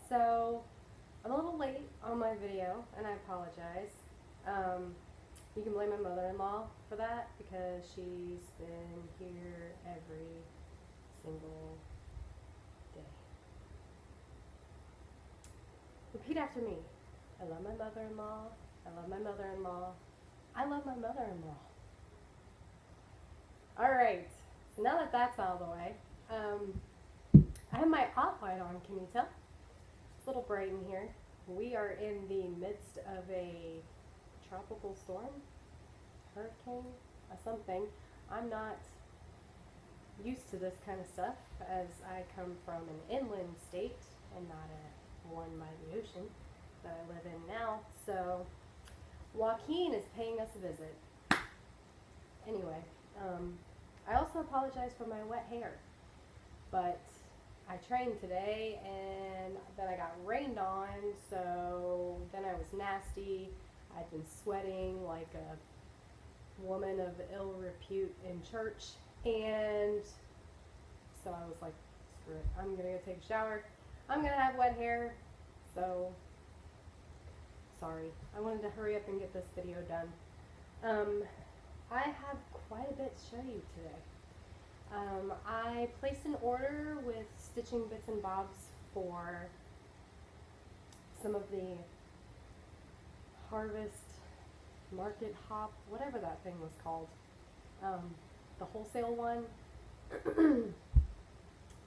So I'm a little late on my video, and I apologize. You can blame my mother-in-law for that because she's been here every single day. Repeat after me. I love my mother-in-law. I love my mother-in-law. I love my mother-in-law. Alright, so now that that's out of the way, I have my hot light on, can you tell? It's a little bright in here. We are in the midst of a tropical storm, hurricane, something. I'm not used to this kind of stuff as I come from an inland state and not a one by the ocean that I live in now. So Joaquin is paying us a visit. Anyway, I also apologize for my wet hair, but I trained today and then I got rained on, so then I was nasty. I'd been sweating like a woman of ill repute in church, and so I was like, screw it, I'm gonna go take a shower. I'm gonna have wet hair, so sorry. I wanted to hurry up and get this video done. I have quite a bit to show you today. I placed an order with Stitching Bits and Bobs for some of the Harvest Market Hop, whatever that thing was called, the wholesale one.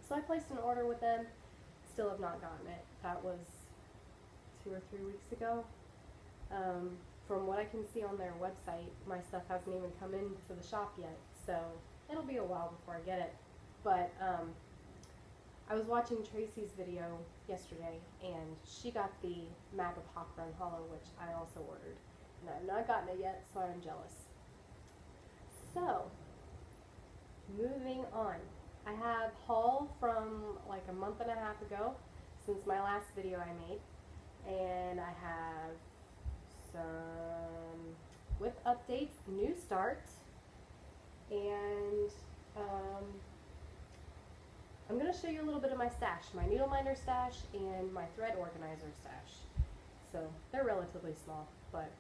So I placed an order with them, still have not gotten it. That was 2 or 3 weeks ago. From what I can see on their website, my stuff hasn't even come into the shop yet, so it'll be a while before I get it. But I was watching Tracy's video yesterday, and she got the map of Hop Run Hollow, which I also ordered, and I've not gotten it yet, so I'm jealous. So, moving on. I have haul from like a month and a half ago, since my last video I made, and I have some whip updates, new start, and I'm going to show you a little bit of my stash, my needle minder stash and my thread organizer stash. So they're relatively small, but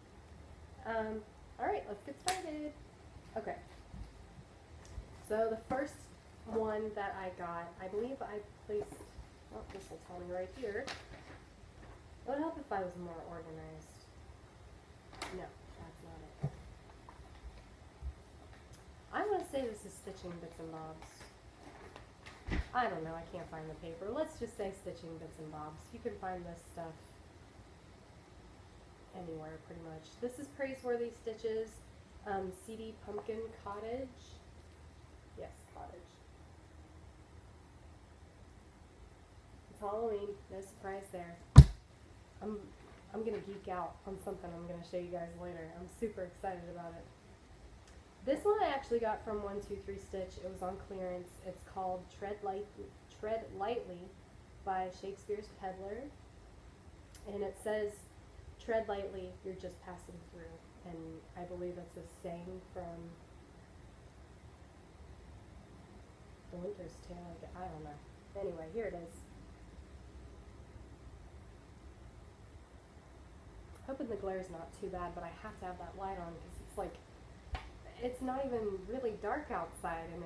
alright, let's get started. Okay, so the first one that I got, I believe I placed, well, this will tell me right here. It would help if I was more organized. No, that's not it. I'm going to say this is Stitching Bits and Bobs. I don't know, I can't find the paper. Let's just say Stitching Bits and Bobs. You can find this stuff anywhere, pretty much. This is Praiseworthy Stitches, CD Pumpkin Cottage. Yes, Cottage. It's Halloween, no surprise there. I'm going to geek out on something I'm going to show you guys later. I'm super excited about it. This one I actually got from 123 Stitch. It was on clearance. It's called Tread Lightly by Shakespeare's Peddler. And it says, tread lightly, you're just passing through. And I believe it's a saying from The Winter's Tale. I don't know. Anyway, here it is. Hoping the glare's not too bad, but I have to have that light on because it's like, it's not even really dark outside, and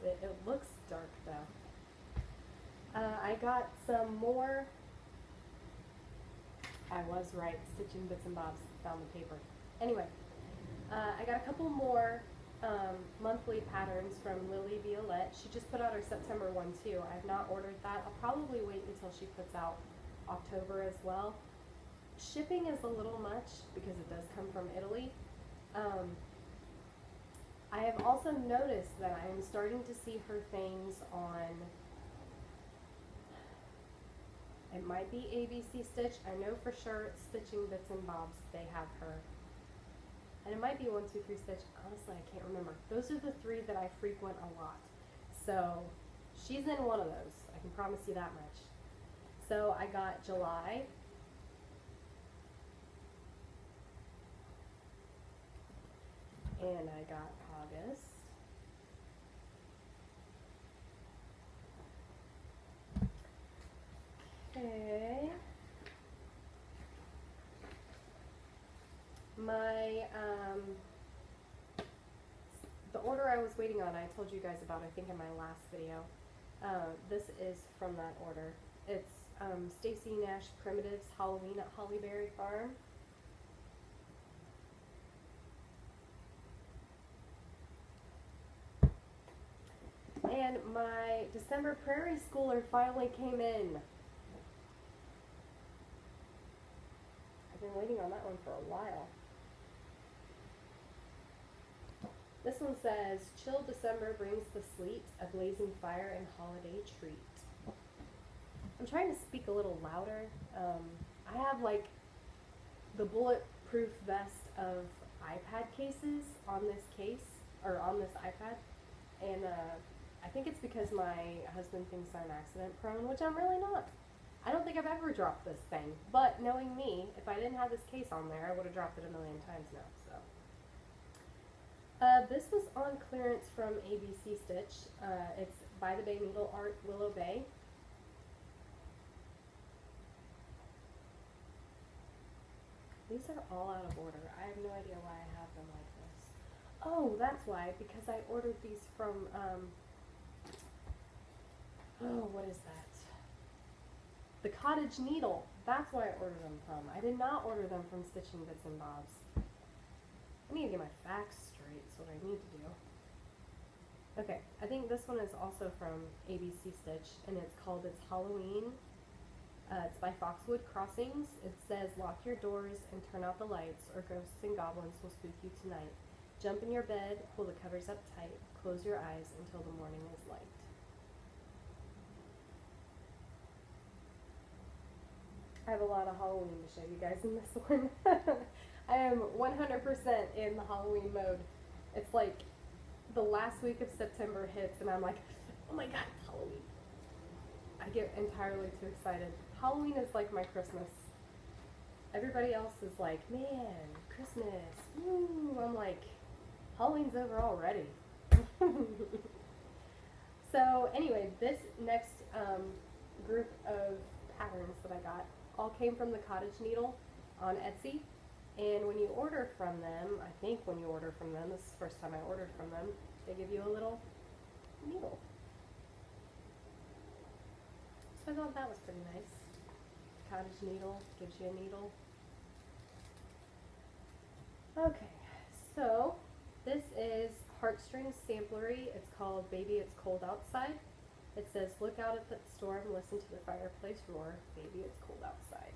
it looks dark though. I got some more, I was right, Stitching Bits and Bobs, found the paper. Anyway, I got a couple more monthly patterns from Lily Violette. She just put out her September one too. I have not ordered that. I'll probably wait until she puts out October as well. Shipping is a little much because it does come from Italy. I have also noticed that I am starting to see her things on, it might be ABC Stitch. I know for sure it's Stitching Bits and Bobs, they have her. And it might be 123 Stitch, honestly I can't remember. Those are the three that I frequent a lot. So she's in one of those, I can promise you that much. So I got July. And I got August. Okay. was waiting on, I told you guys about, I think in my last video. This is from that order. It's Stacy Nash Primitives Halloween at Hollyberry Farm. And my December Prairie Schooler finally came in. I've been waiting on that one for a while. This one says, chill December brings the sleet, a blazing fire and holiday treat. I'm trying to speak a little louder. I have like the bulletproof vest of iPad cases on this case, or on this iPad. And I think it's because my husband thinks I'm accident prone, which I'm really not. I don't think I've ever dropped this thing. But knowing me, if I didn't have this case on there, I would have dropped it a million times now. So. This was on clearance from ABC Stitch. It's By the Bay Needle Art, Willow Bay. These are all out of order. I have no idea why I have them like this. Oh, that's why, because I ordered these from, oh, what is that? The Cottage Needle. That's why I ordered them from. I did not order them from Stitching Bits and Bobs. I need to get my facts straight, is what I need to do. Okay, I think this one is also from ABC Stitch, and it's called It's Halloween. It's by Foxwood Crossings. It says, lock your doors and turn out the lights, or ghosts and goblins will spook you tonight. Jump in your bed, pull the covers up tight, close your eyes until the morning is light. I have a lot of Halloween to show you guys in this one. I am 100% in the Halloween mode. It's like the last week of September hits and I'm like, oh my god, it's Halloween. I get entirely too excited. Halloween is like my Christmas. Everybody else is like, man, Christmas, woo. I'm like, Halloween's over already. So anyway, this next group of patterns that I got all came from the Cottage Needle on Etsy. And when you order from them, I think when you order from them, this is the first time I ordered from them, they give you a little needle. So I thought that was pretty nice. Cottage Needle gives you a needle. Okay, so this is Heartstrings Samplery. It's called Baby It's Cold Outside. It says, look out at the storm, listen to the fireplace roar. Baby, it's cold outside.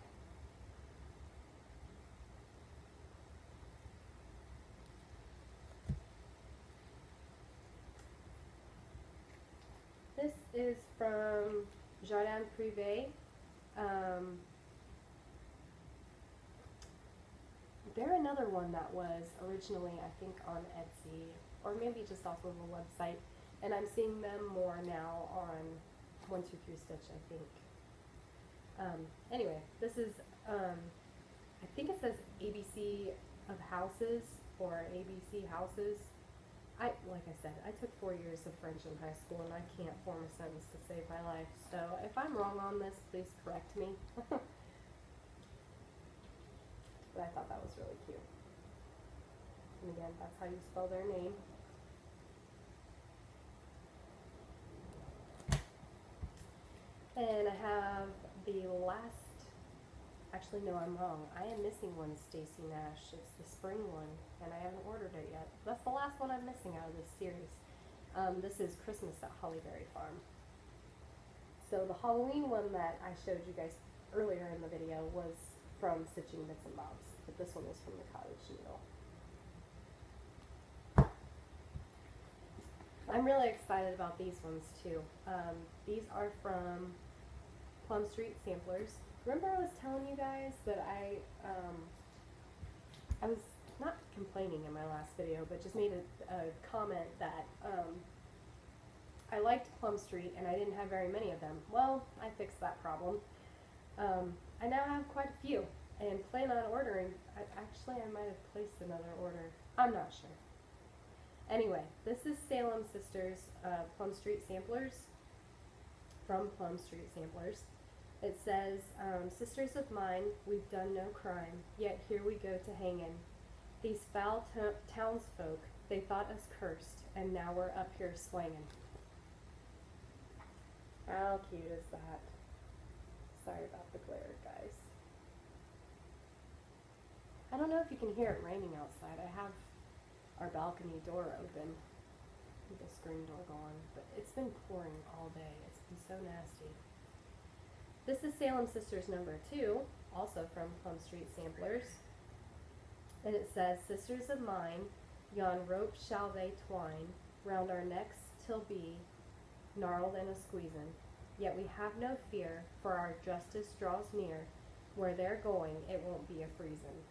This is from Jardin Privé. They're another one that was originally, I think, on Etsy, or maybe just off of a website, and I'm seeing them more now on 123 Stitch, I think. Anyway, this is, I think it says ABC of Houses, or ABC Houses. Like I said, I took 4 years of French in high school, and I can't form a sentence to save my life, so if I'm wrong on this, please correct me. But I thought that was really cute. And again, that's how you spell their name. And I have the last, actually no, I'm wrong. I am missing one Stacy Nash. It's the spring one, and I haven't ordered it yet. That's the last one I'm missing out of this series. This is Christmas at Hollyberry Farm. So the Halloween one that I showed you guys earlier in the video was from Stitching Bits and Bobs, but this one was from the Cottage Needle. I'm really excited about these ones too. These are from Plum Street Samplers. Remember I was telling you guys that I was not complaining in my last video, but just made a comment that I liked Plum Street and I didn't have very many of them. Well, I fixed that problem. I now have quite a few and plan on ordering. Actually, I might have placed another order. I'm not sure. Anyway, this is Salem Sisters Plum Street Samplers, from Plum Street Samplers. It says, sisters of mine, we've done no crime, yet here we go to hangin'. These foul townsfolk They thought us cursed, and now we're up here swinging. How cute is that? Sorry about the glare, guys. I don't know if you can hear it raining outside. I have our balcony door open with the screen door gone, but it's been pouring all day. It's been so nasty. This is Salem Sisters #2, also from Plum Street Samplers. And it says, "Sisters of mine, yon rope shall they twine round our necks till be gnarled and a squeezin'. Yet we have no fear, for our justice draws near. Where they're going, it won't be a freezin'."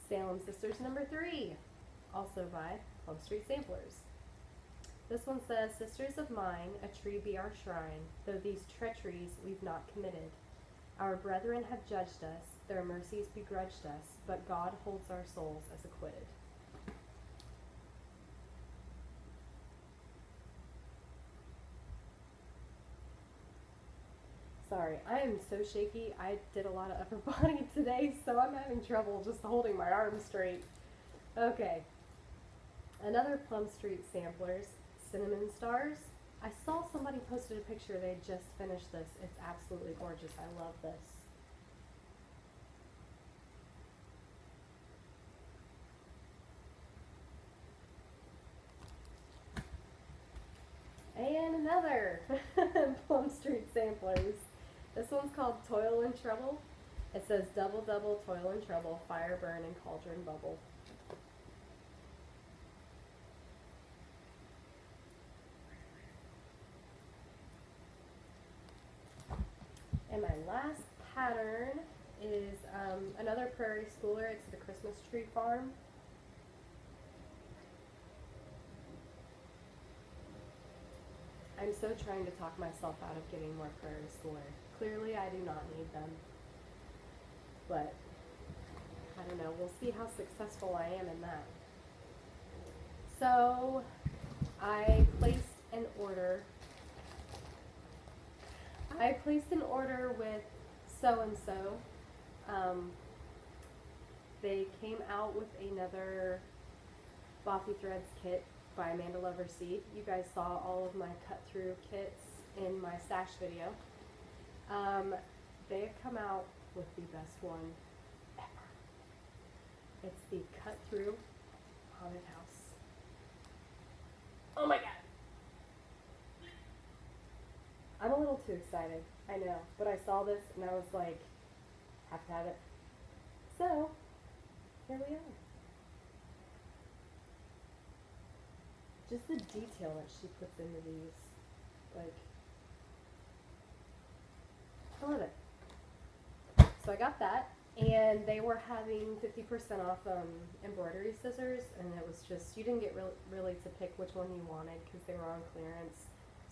Salem Sisters #3, also by Plum Street Samplers. This one says, "Sisters of mine, a tree be our shrine, though these treacheries we've not committed. Our brethren have judged us, their mercies begrudged us, but God holds our souls as acquitted." Sorry, I am so shaky. I did a lot of upper body today, so I'm having trouble just holding my arms straight. Okay. Another Plum Street Samplers, Cinnamon Stars. I saw somebody posted a picture. They just finished this. It's absolutely gorgeous. I love this. And another Plum Street Samplers. This one's called Toil and Trouble. It says, "Double, double, toil and trouble, fire burn and cauldron bubble." And my last pattern is another Prairie Schooler. It's the Christmas Tree Farm. I'm so trying to talk myself out of getting more Prairie Schooler. Clearly, I do not need them. But, I don't know. We'll see how successful I am in that. So, I placed an order. With so-and-so. They came out with another Floppy Threads kit by MADtotez. You guys saw all of my cut-through kits in my stash video. They have come out with the best one ever. It's the cut-through haunted house. Oh my god! I'm a little too excited, I know, but I saw this and I was like, have to have it. So, here we are. Just the detail that she puts into these, like, I love it. So I got that, and they were having 50% off embroidery scissors, and it was just, you didn't get really to pick which one you wanted because they were on clearance.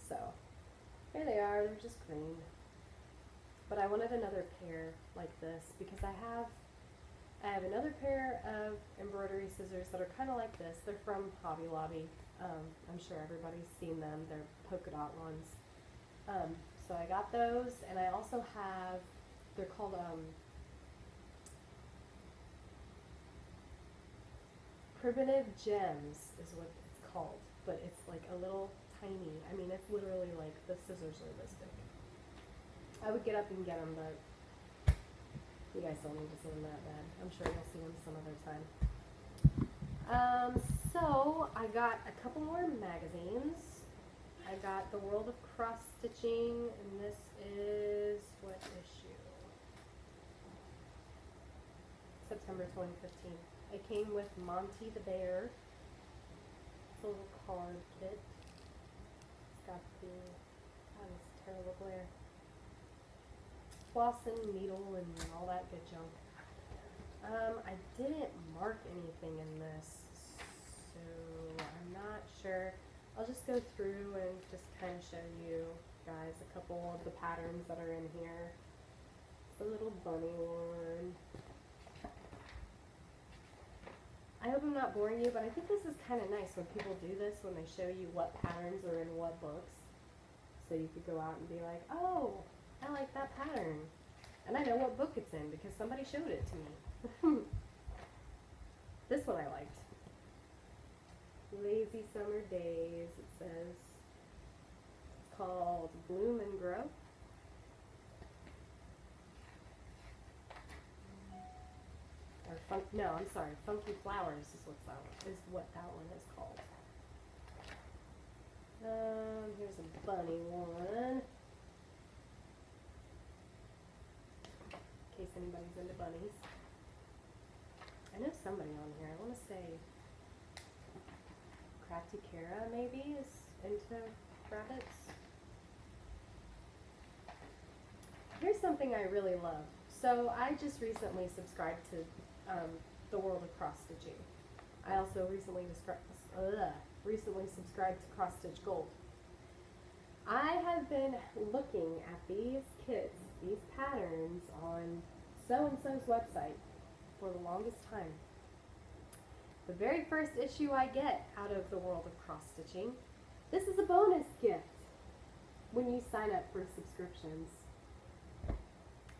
So here they are, they're just green. But I wanted another pair like this because I have another pair of embroidery scissors that are kind of like this. They're from Hobby Lobby. I'm sure everybody's seen them. They're polka dot ones. So I got those, and I also have, they're called Primitive Gems is what it's called, but it's like a little tiny, I mean it's literally like the scissors are this big. I would get up and get them, but you guys don't need to see them that bad. I'm sure you'll see them some other time. So I got a couple more magazines. I got The World of Cross Stitching, and this is what issue? September 2015. It came with Monty the Bear. It's a little card kit. It's got the, God, this terrible glare. Floss and needle and all that good junk. I didn't mark anything in this, so I'm not sure. I'll just go through and just kind of show you guys a couple of the patterns that are in here. The little bunny one. I hope I'm not boring you, but I think this is kind of nice when people do this, when they show you what patterns are in what books. So you could go out and be like, oh, I like that pattern. And I know what book it's in because somebody showed it to me. This one I liked. Lazy Summer Days, it says. It's called Bloom and Grow. Or no, I'm sorry, Funky Flowers is what that one is called. Here's a bunny one. In case anybody's into bunnies. I know somebody on here. I want to say Crafty Kara maybe is into rabbits. Here's something I really love. So I just recently subscribed to the world of cross stitching. I also recently subscribed to Cross Stitch Gold. I have been looking at these kits, these patterns on so-and-so's website for the longest time. The very first issue I get out of the world of cross stitching, this is a bonus gift when you sign up for subscriptions.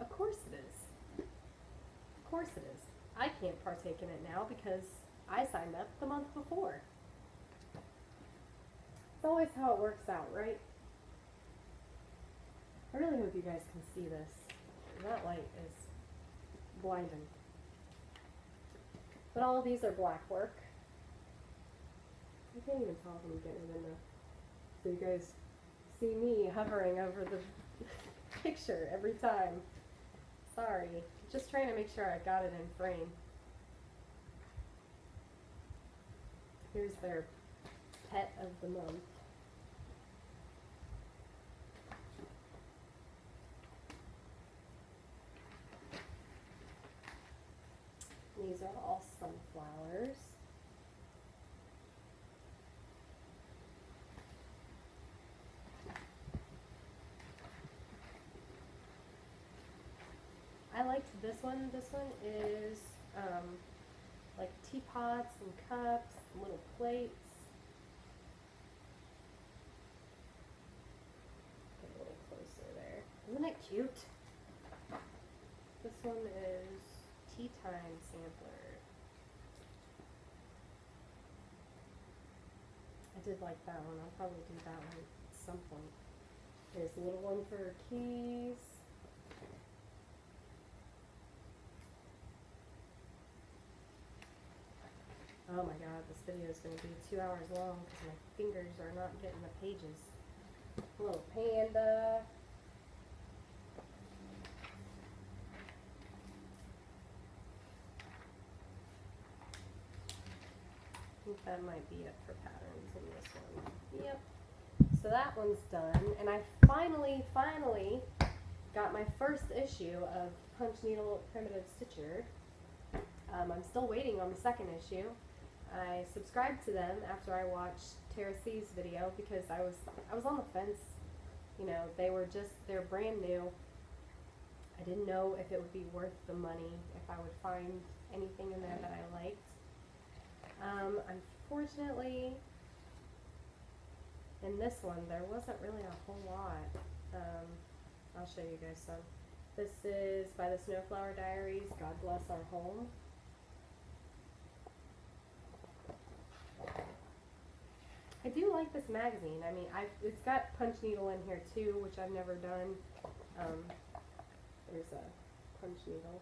Of course it is. Of course it is. I can't partake in it now because I signed up the month before. It's always how it works out, right? I really hope you guys can see this. That light is blinding. But all of these are black work. I can't even tell if I'm getting them enough. So you guys see me hovering over the picture every time. Sorry. Just trying to make sure I got it in frame. Here's their pet of the month. These are all sunflowers. I liked this one. This one is like teapots and cups, little plates. Get a little closer there. Isn't it cute? This one is Tea Time Sampler. I did like that one. I'll probably do that one at some point. There's a little one for keys. Oh my god, this video is going to be 2 hours long because my fingers are not getting the pages. A little panda. I think that might be it for patterns in this one. Yep. So that one's done, and I finally got my first issue of Punch Needle Primitive Stitcher. I'm still waiting on the second issue. I subscribed to them after I watched Tara C's video because I was on the fence. You know, they're brand new. I didn't know if it would be worth the money, if I would find anything in there that I liked. Unfortunately, in this one, there wasn't really a whole lot. I'll show you guys some. This is by the Snowflower Diaries, God Bless Our Home. I do like this magazine. I mean, it's got Punch Needle in here too, which I've never done. There's a Punch Needle.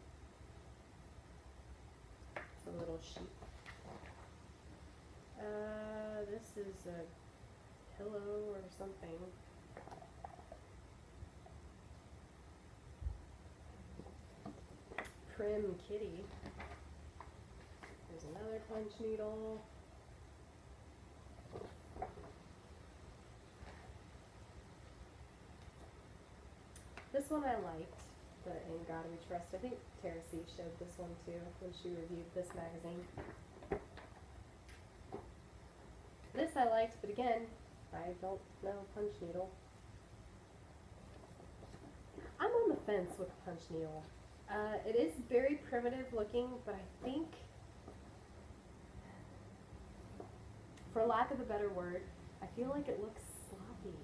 It's a little sheep. This is a pillow or something. Prim Kitty. There's another Punch Needle. This one I liked, but in Gotta We Trust. I think Tara C showed this one too when she reviewed this magazine. This I liked, but again, I don't know Punch Needle. I'm on the fence with Punch Needle. It is very primitive looking, but I think, for lack of a better word, I feel like it looks sloppy.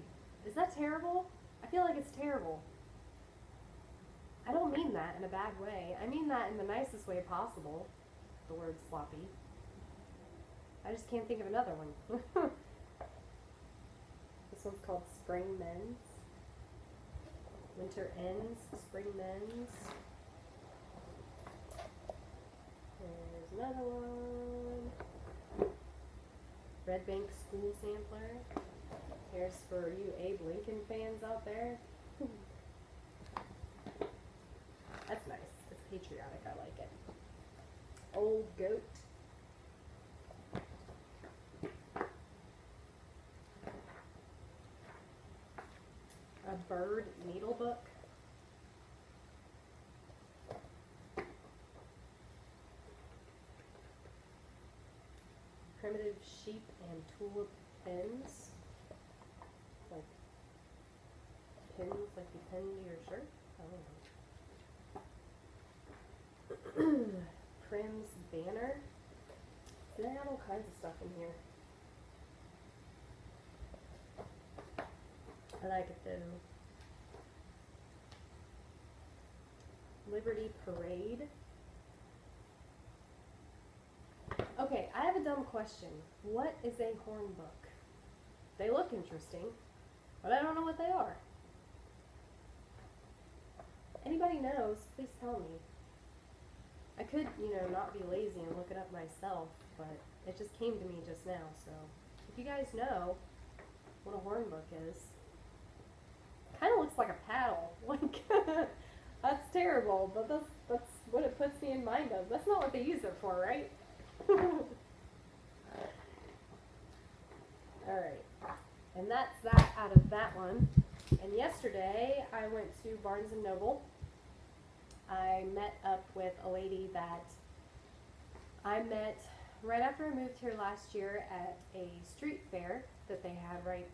Is that terrible? I feel like it's terrible. I don't mean that in a bad way. I mean that in the nicest way possible. The word sloppy. I just can't think of another one. This one's called Spring Men's. Winter Ends, Spring Men's. There's another one. Red Bank School Sampler. Here's for you Abe Lincoln fans out there. That's nice. It's patriotic. I like it. Old Goat. A bird needle book. Primitive sheep and tulip pins. Like pins like you pin to your shirt? I don't know. Prim's banner. They have all kinds of stuff in here. I like it though. Liberty Parade. Okay, I have a dumb question. What is a horn book? They look interesting, but I don't know what they are. Anybody knows, please tell me. I could, not be lazy and look it up myself, but it just came to me just now, so if you guys know what a horn book is, kind of looks like a paddle. Like, that's terrible, but that's what it puts me in mind of. That's not what they use it for, right? Alright, and that's that out of that one. And yesterday I went to Barnes & Noble. I met up with a lady that I met right after I moved here last year at a street fair that they had right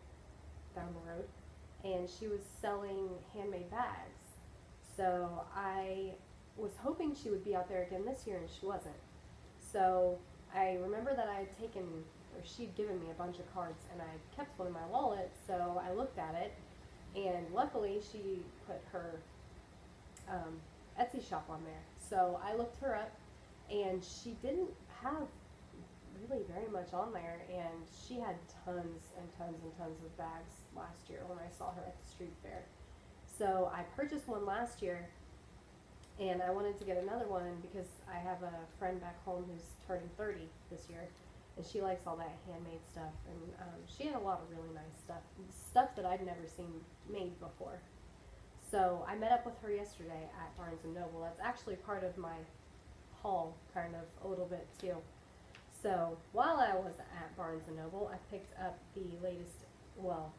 down the road, and she was selling handmade bags. So I was hoping she would be out there again this year, and she wasn't. So I remember that I had taken, or she'd given me a bunch of cards, and I kept one in my wallet, so I looked at it, and luckily she put her Etsy shop on there. So I looked her up, and she didn't have really very much on there, and she had tons and tons and tons of bags last year when I saw her at the street fair. So I purchased one last year, and I wanted to get another one because I have a friend back home who's turning 30 this year, and she likes all that handmade stuff, and she had a lot of really nice stuff that I'd never seen made before. So I met up with her yesterday at Barnes & Noble. That's actually part of my haul, kind of, a little bit too. So while I was at Barnes & Noble, I picked up the latest, well,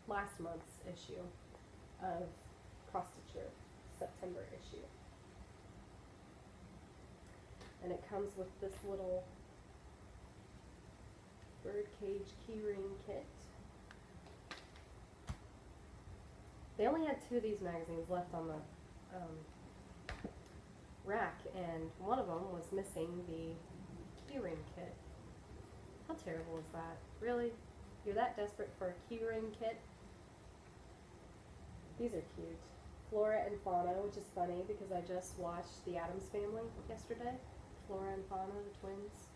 last month's issue of Prostitute, September issue. And it comes with this little birdcage keyring kit. They only had 2 of these magazines left on the rack, and one of them was missing the keyring kit. How terrible is that? Really? You're that desperate for a keyring kit? These are cute. Flora and Fauna, which is funny because I just watched The Addams Family yesterday. Flora and Fauna, the twins.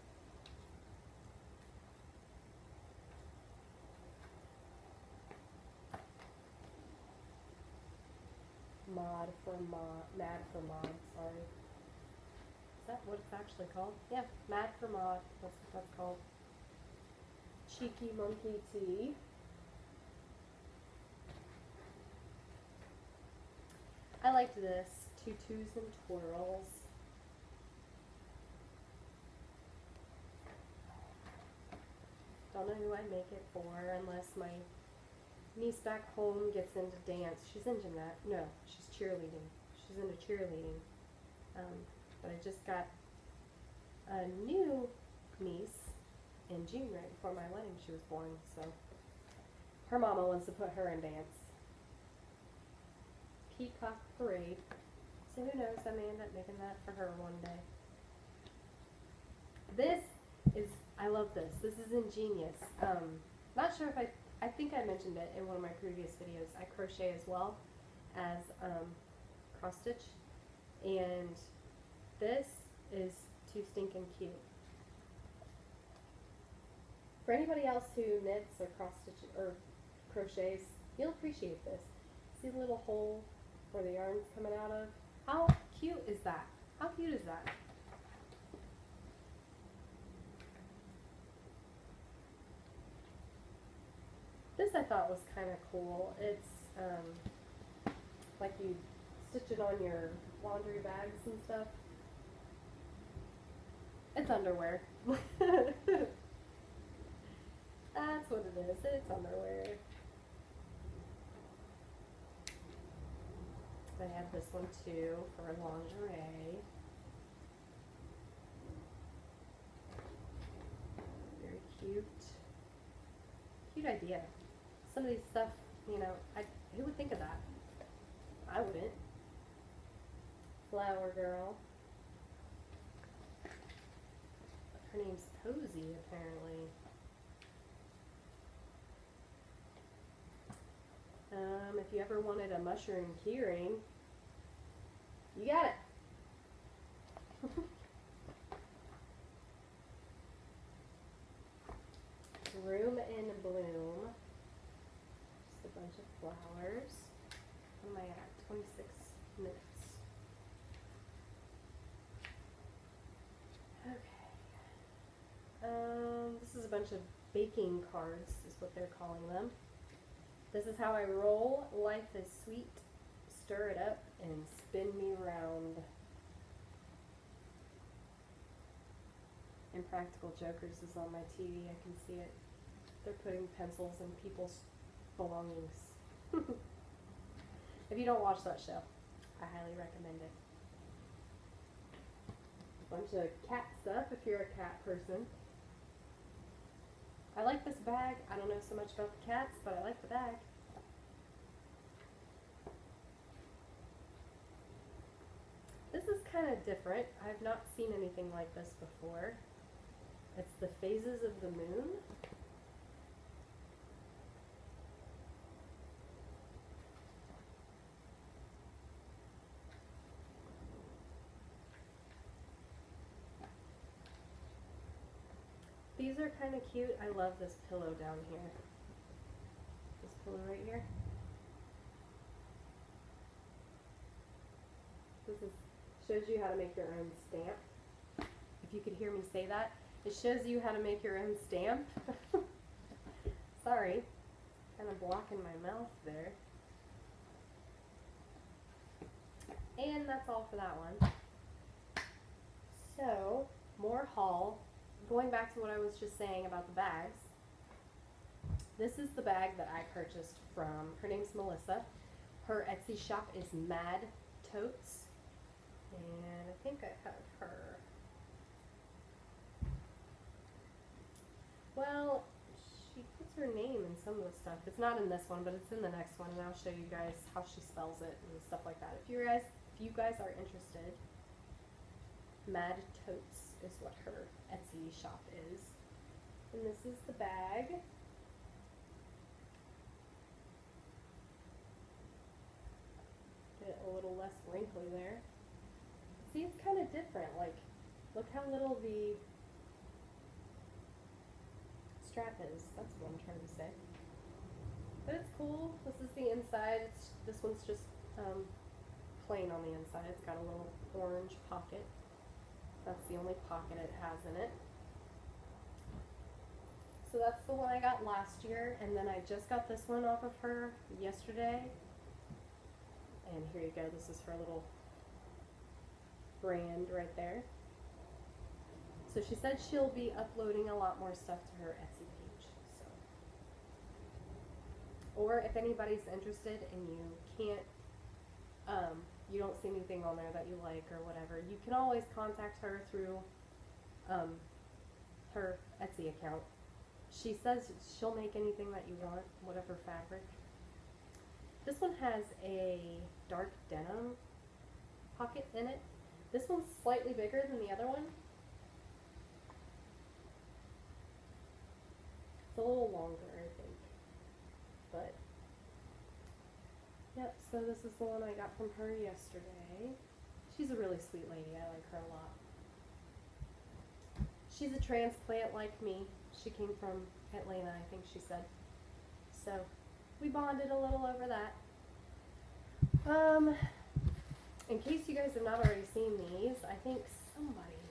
Mad for Mod, sorry. Is that what it's actually called? Yeah, Mad for Mod, that's what that's called. Cheeky Monkey Tea. I liked this. Tutus and Twirls. Don't know who I make it for unless my niece back home gets into dance. She's in gymnastics. No, she's cheerleading. She's into cheerleading. But I just got a new niece in June right before my wedding. She was born, so her mama wants to put her in dance. Peacock Parade. So who knows, I may end up making that for her one day. This is, I love this. This is ingenious. Not sure if I I think I mentioned it in one of my previous videos. I crochet as well as cross stitch, and this is too stinking cute. For anybody else who knits or cross stitches or crochets, you'll appreciate this. See the little hole where the yarn's coming out of? How cute is that? How cute is that? This I thought was kind of cool. It's like you stitch it on your laundry bags and stuff. It's underwear. That's what it is. It's underwear. I have this one too for lingerie. Very cute. Cute idea. Some of these stuff, you know, who would think of that? I wouldn't. Flower girl. Her name's Posy, apparently. If you ever wanted a mushroom keyring, you got it. Room in Bloom. Just a bunch of flowers. What am I at? 26 minutes. Okay. This is a bunch of baking cards, is what they're calling them. This is how I roll. Life is sweet. Stir it up and spin me round. Impractical Jokers is on my TV. I can see it. They're putting pencils in people's belongings. If you don't watch that show, I highly recommend it. A bunch of cat stuff if you're a cat person. I like this bag. I don't know so much about the cats, but I like the bag. This is kind of different. I've not seen anything like this before. It's the phases of the moon. These are kind of cute. I love this pillow down here. This pillow right here. This shows you how to make your own stamp. If you could hear me say that, it shows you how to make your own stamp. Sorry, kind of blocking my mouth there. And that's all for that one. So, more haul. Going back to what I was just saying about the bags. This is the bag that I purchased from, her name's Melissa. Her Etsy shop is MADtotez. And I think I have her. Well, she puts her name in some of the stuff. It's not in this one, but it's in the next one, and I'll show you guys how she spells it and stuff like that. If you guys are interested, MADtotez is what her Etsy shop is. And this is the bag. Get it a little less wrinkly there. See, it's kind of different. Like, look how little the strap is. That's what I'm trying to say. But it's cool. This is the inside. This one's just plain on the inside. It's got a little orange pocket. That's the only pocket it has in it. So that's the one I got last year, and then I just got this one off of her yesterday. And here you go. This is her little brand right there. So she said she'll be uploading a lot more stuff to her Etsy page. So, or if anybody's interested and you can't, you don't see anything on there that you like or whatever, you can always contact her through her Etsy account. She says she'll make anything that you want, whatever fabric. This one has a dark denim pocket in it. This one's slightly bigger than the other one. It's a little longer, I think. but yep, so this is the one I got from her yesterday. She's a really sweet lady. I like her a lot. She's a transplant like me. She came from Atlanta, I think she said. So we bonded a little over that. In case you guys have not already seen these, I think somebody,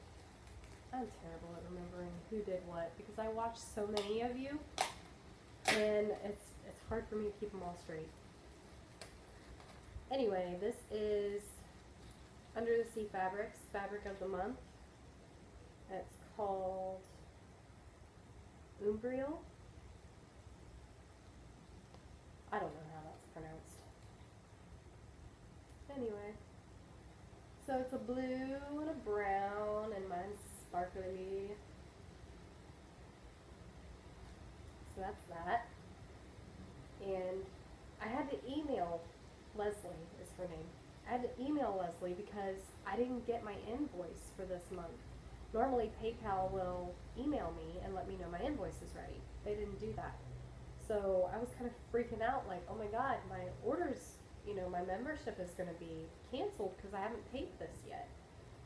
I'm terrible at remembering who did what because I watch so many of you and it's hard for me to keep them all straight. Anyway, this is Under the Sea Fabrics, Fabric of the Month. It's called Umbriel. I don't know how that's pronounced. Anyway, so it's a blue and a brown, and mine's sparkly. So that's that. And I had to email Leslie, is her name. I had to email Leslie because I didn't get my invoice for this month. Normally PayPal will email me and let me know my invoice is ready. They didn't do that. So I was kind of freaking out like, oh my God, my orders, you know, my membership is going to be canceled because I haven't paid this yet.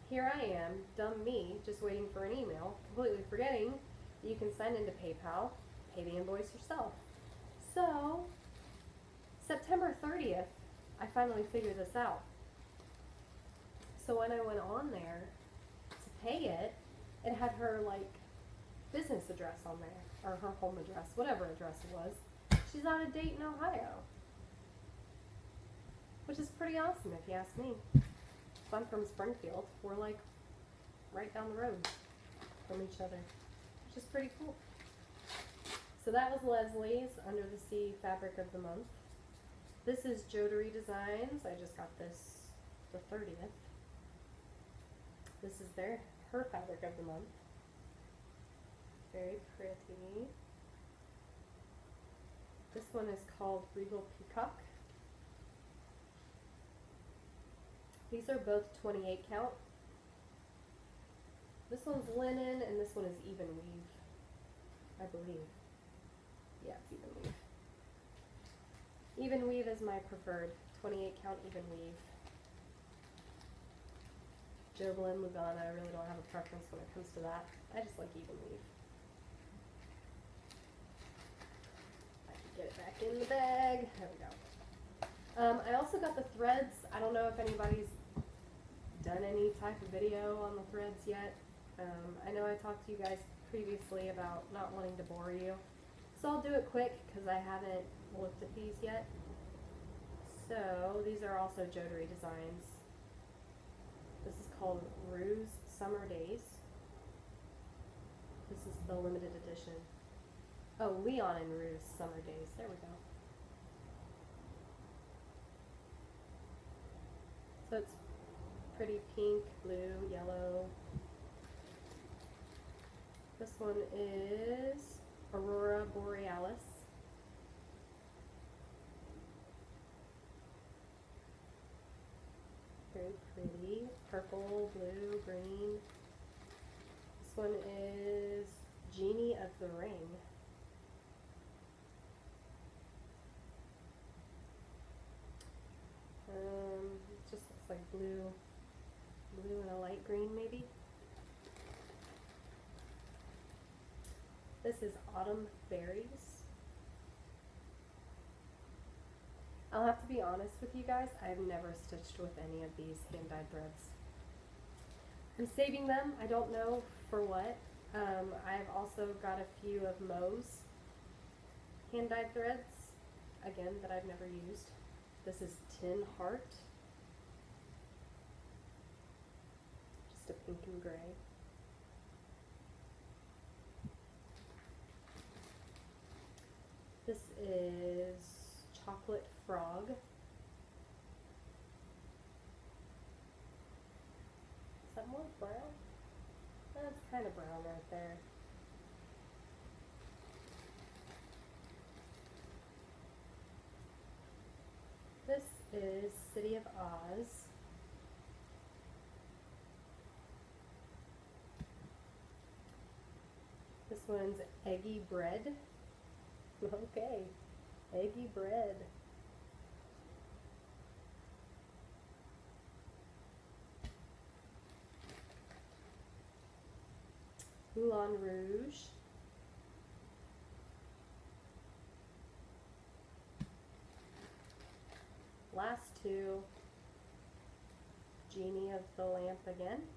Here I am, dumb me, just waiting for an email, completely forgetting that you can send into PayPal, pay the invoice yourself. So September 30th, I finally figured this out. So when I went on there to pay it, it had her like business address on there, or her home address, whatever address it was. She's out of Dayton, Ohio, which is pretty awesome if you ask me. If I'm from Springfield, we're like right down the road from each other, which is pretty cool. So that was Leslie's Under the Sea Fabric of the Month. This is Jodery Designs. I just got this the 30th. This is her Fabric of the Month. Very pretty. This one is called Regal Peacock. These are both 28 count. This one's linen and this one is even weave, I believe. Yeah, it's even weave. Even weave is my preferred. 28 count even weave. Joblin, Lugana, I really don't have a preference when it comes to that. I just like even weave. I can get it back in the bag. There we go. I also got the threads. I don't know if anybody's done any type of video on the threads yet. I know I talked to you guys previously about not wanting to bore you. So I'll do it quick because I haven't looked at these yet. So these are also Jodery Designs. This is called Ruse Summer Days. This is the limited edition. Oh, Leon and Ruse Summer Days. There we go. So it's pretty pink, blue, yellow. This one is Aurora Borealis. Very pretty. Purple, blue, green. This one is Genie of the Ring. It just looks like blue and a light green maybe. This is Autumn Berries. I'll have to be honest with you guys, I've never stitched with any of these hand-dyed threads. I'm saving them, I don't know for what. I've also got a few of Mo's hand-dyed threads, again, that I've never used. This is Tin Heart. Just a pink and gray. This is Chocolate Frog. Is that more brown? That's kind of brown right there. This is City of Oz. This one's Eggy Bread. Okay. Eggy bread. Moulin Rouge. Last two. Genie of the Lamp again.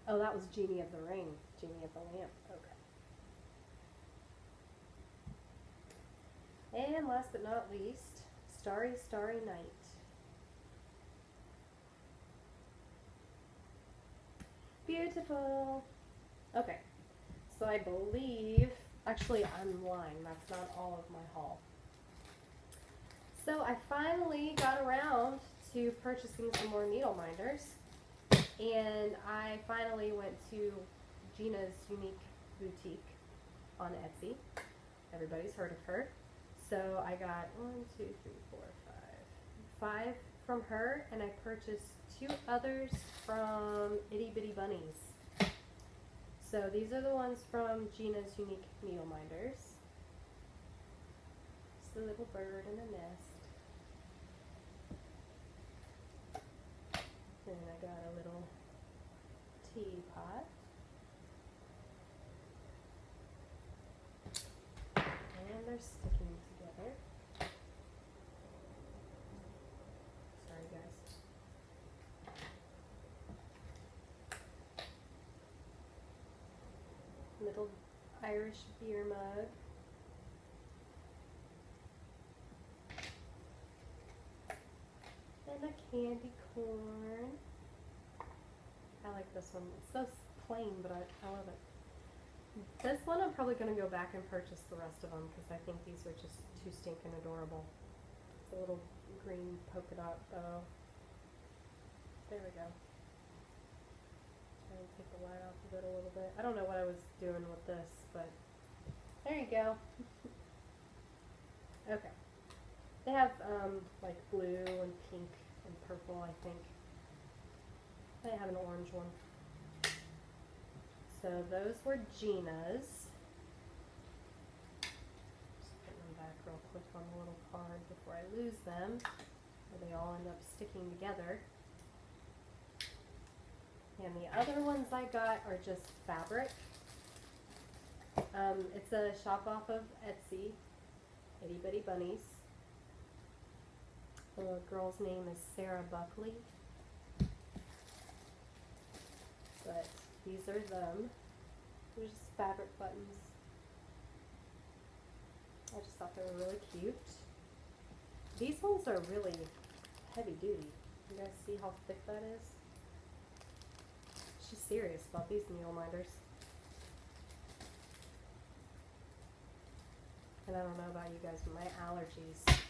Oh, that was Genie of the Ring. Genie of the Lamp. Okay. And last but not least, Starry, Starry Night. Beautiful. Okay. So I believe, actually I'm lying, that's not all of my haul. So I finally got around to purchasing some more needle minders. And I finally went to Gina's Unique Boutique on Etsy. Everybody's heard of her. So I got 5 from her, and I purchased 2 others from Itty Bitty Bunnies. So these are the ones from Gina's Unique Needle Minders. It's a little bird in a nest. And I got a little teapot. And they're sticking together. Sorry guys. Little Irish beer mug. And a candy corn. I like this one. It's so plain, but I love it. This one I'm probably going to go back and purchase the rest of them because I think these are just too stinking adorable. It's a little green polka dot bow. There we go. Try and take the light off of it a little bit. I don't know what I was doing with this, but there you go. Okay. They have like blue and pink and purple, I think. They have an orange one. So those were Gina's. Just put them back real quick on the little card before I lose them, or they all end up sticking together. And the other ones I got are just fabric. It's a shop off of Etsy, Itty Bitty Bunnies. The girl's name is Sarah Buckley. But these are them. They're just fabric buttons. I just thought they were really cute. These ones are really heavy duty. You guys see how thick that is? She's serious about these needle minders. And I don't know about you guys, but my allergies have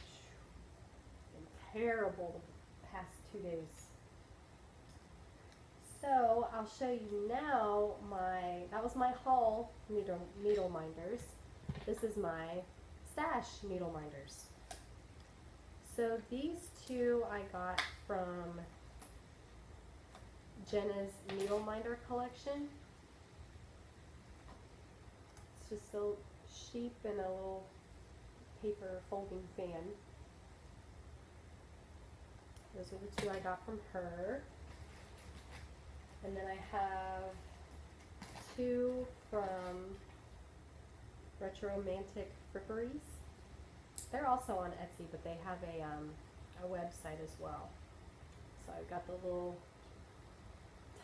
been terrible the past 2 days. So I'll show you now that was my haul needle minders. This is my stash needle minders. So these 2 I got from Jenna's Needle Minder collection. It's just a sheep and a little paper folding fan. Those are the 2 I got from her. And then I have 2 from Retromantic Fripperies. They're also on Etsy, but they have a website as well. So I've got the little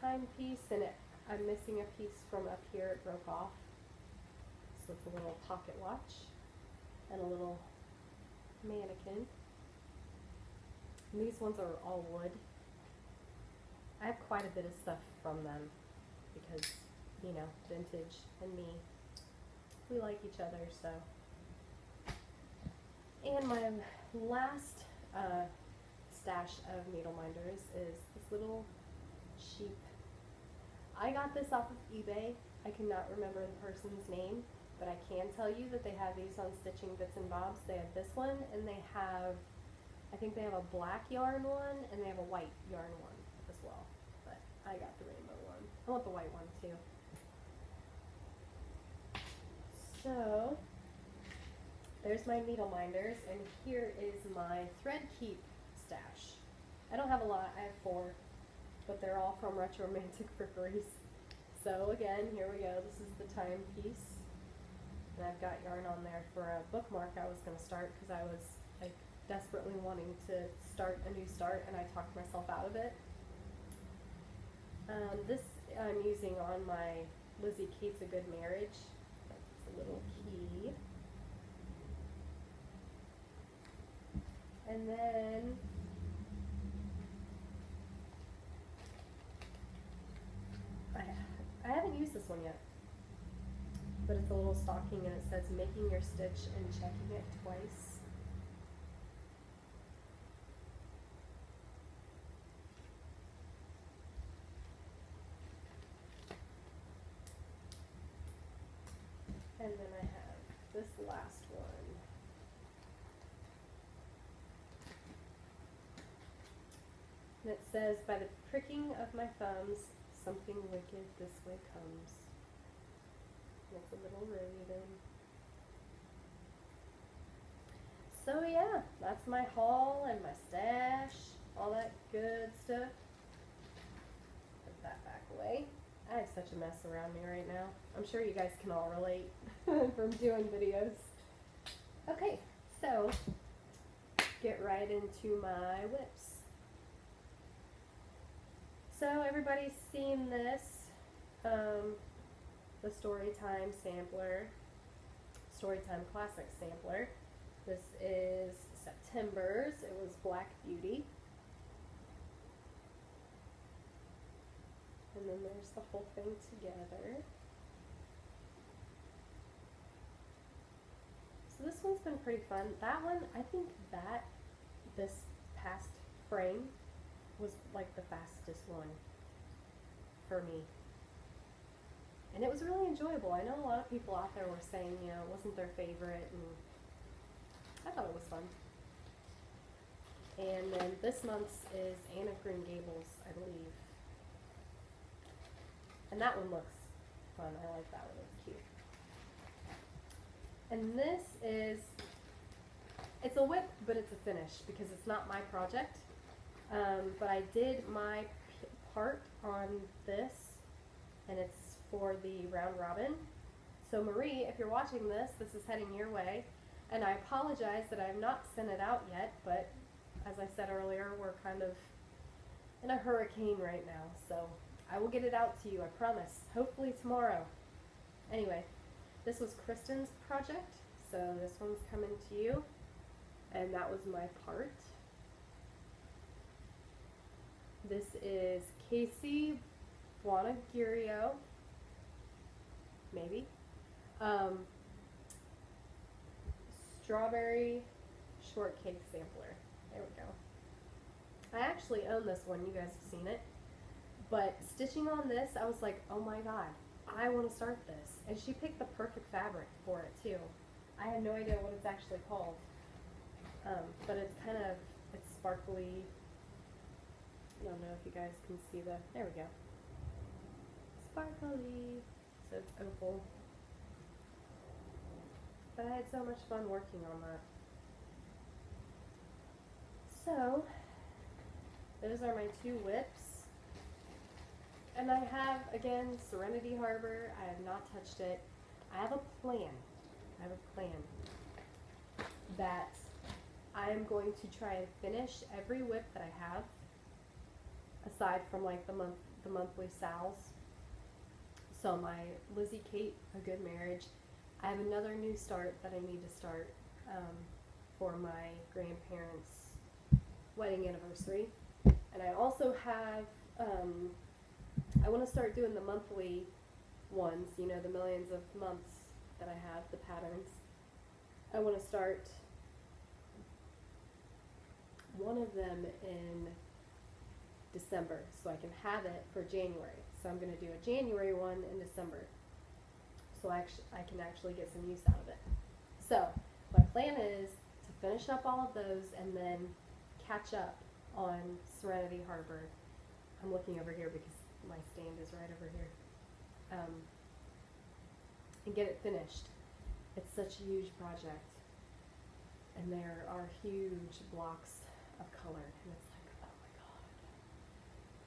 timepiece, and I'm missing a piece from up here. It broke off. So it's a little pocket watch and a little mannequin. And these ones are all wood. I have quite a bit of stuff from them because, you know, vintage and me, we like each other, so. And my last stash of needle minders is this little sheep. I got this off of eBay. I cannot remember the person's name, but I can tell you that they have these on Stitching Bits and Bobs. They have this one, and they have, I think they have a black yarn one, and they have a white yarn one as well. But I got the rainbow one. I want the white one too. So There's my needle minders, and here is my thread keep stash. I don't have a lot, I have 4, but they're all from Retromantic Fripperies. So again, here we go, this is the timepiece, and I've got yarn on there for a bookmark I was going to start because I was like desperately wanting to start a new start, and I talked myself out of it. This I'm using on my Lizzie Kate's A Good Marriage. It's a little key. And then I haven't used this one yet, but it's a little stocking and it says making your stitch and checking it twice. And then I have this last one. And it says, by the pricking of my thumbs, something wicked this way comes. And it's a little raven. So yeah, that's my haul and my stash, all that good stuff. Put that back away. I have such a mess around me right now. I'm sure you guys can all relate from doing videos. Okay, so get right into my whips. So everybody's seen this, the Storytime sampler, Storytime Classic sampler. This is September's. It was Black Beauty. And then there's the whole thing together. So this one's been pretty fun. That one, I think that this past frame was like the fastest one for me. And it was really enjoyable. I know a lot of people out there were saying, you know, it wasn't their favorite, and I thought it was fun. And then this month's is Anne of Green Gables, I believe. And that one looks fun. I like that one. It's cute. And this is, it's a whip, but it's a finish because it's not my project. But I did my part on this, and it's for the round robin. So Marie, if you're watching this, this is heading your way. And I apologize that I have not sent it out yet, but as I said earlier, we're kind of in a hurricane right now. So I will get it out to you, I promise. Hopefully tomorrow. Anyway, this was Kristen's project, so this one's coming to you. And that was my part. This is Casey Buonagirio, maybe. Strawberry Shortcake Sampler. There we go. I actually own this one, you guys have seen it. But stitching on this, I was like, oh my god, I want to start this. And she picked the perfect fabric for it too. I had no idea what it's actually called. But it's kind of, it's sparkly. I don't know if you guys can see the, there we go. Sparkly. So it's opal. But I had so much fun working on that. So, those are my 2 whips. And I have, again, Serenity Harbor. I have not touched it. I have a plan. I have a plan that I am going to try and finish every whip that I have, aside from like the monthly sals. So my Lizzie Kate A Good Marriage. I have another new start that I need to start for my grandparents' wedding anniversary. And I also have, I want to start doing the monthly ones, you know, the millions of months that I have, the patterns. I want to start one of them in December so I can have it for January. So I'm going to do a January one in December so I can actually get some use out of it. So my plan is to finish up all of those and then catch up on Serenity Harbor. I'm looking over here because my stand is right over here. And get it finished. It's such a huge project. And there are huge blocks of color, and it's like, oh my god.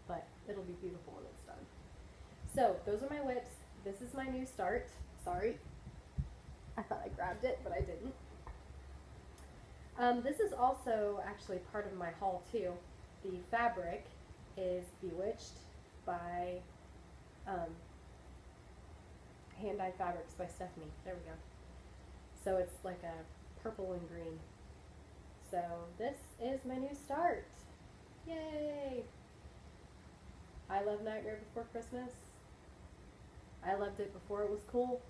But it'll be beautiful when it's done. So those are my whips. This is my new start. Sorry, I thought I grabbed it, but I didn't. This is also actually part of my haul too. The fabric is Bewitched by Hand Dyed Fabrics by Stephanie. There we go. So it's like a purple and green. So this is my new start. Yay! I love Nightmare Before Christmas. I loved it before it was cool.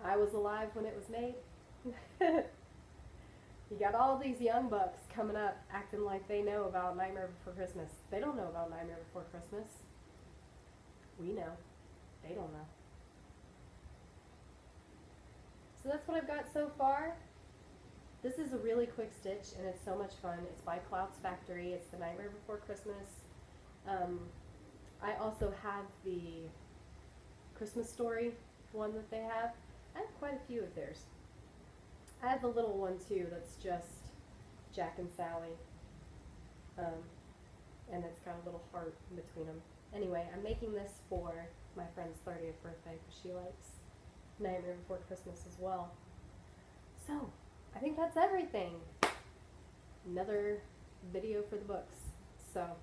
I was alive when it was made. You got all these young bucks coming up acting like they know about Nightmare Before Christmas. They don't know about Nightmare Before Christmas. We know. They don't know. So that's what I've got so far. This is a really quick stitch and it's so much fun. It's by Clout's Factory. It's the Nightmare Before Christmas. I also have the Christmas Story one that they have. I have quite a few of theirs. I have the little one too that's just Jack and Sally. And it's got a little heart in between them. Anyway, I'm making this for my friend's 30th birthday because she likes Nightmare Before Christmas as well. So, I think that's everything. Another video for the books. So,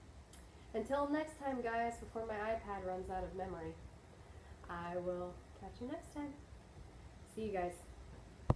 until next time guys, before my iPad runs out of memory, I will catch you next time. See you guys.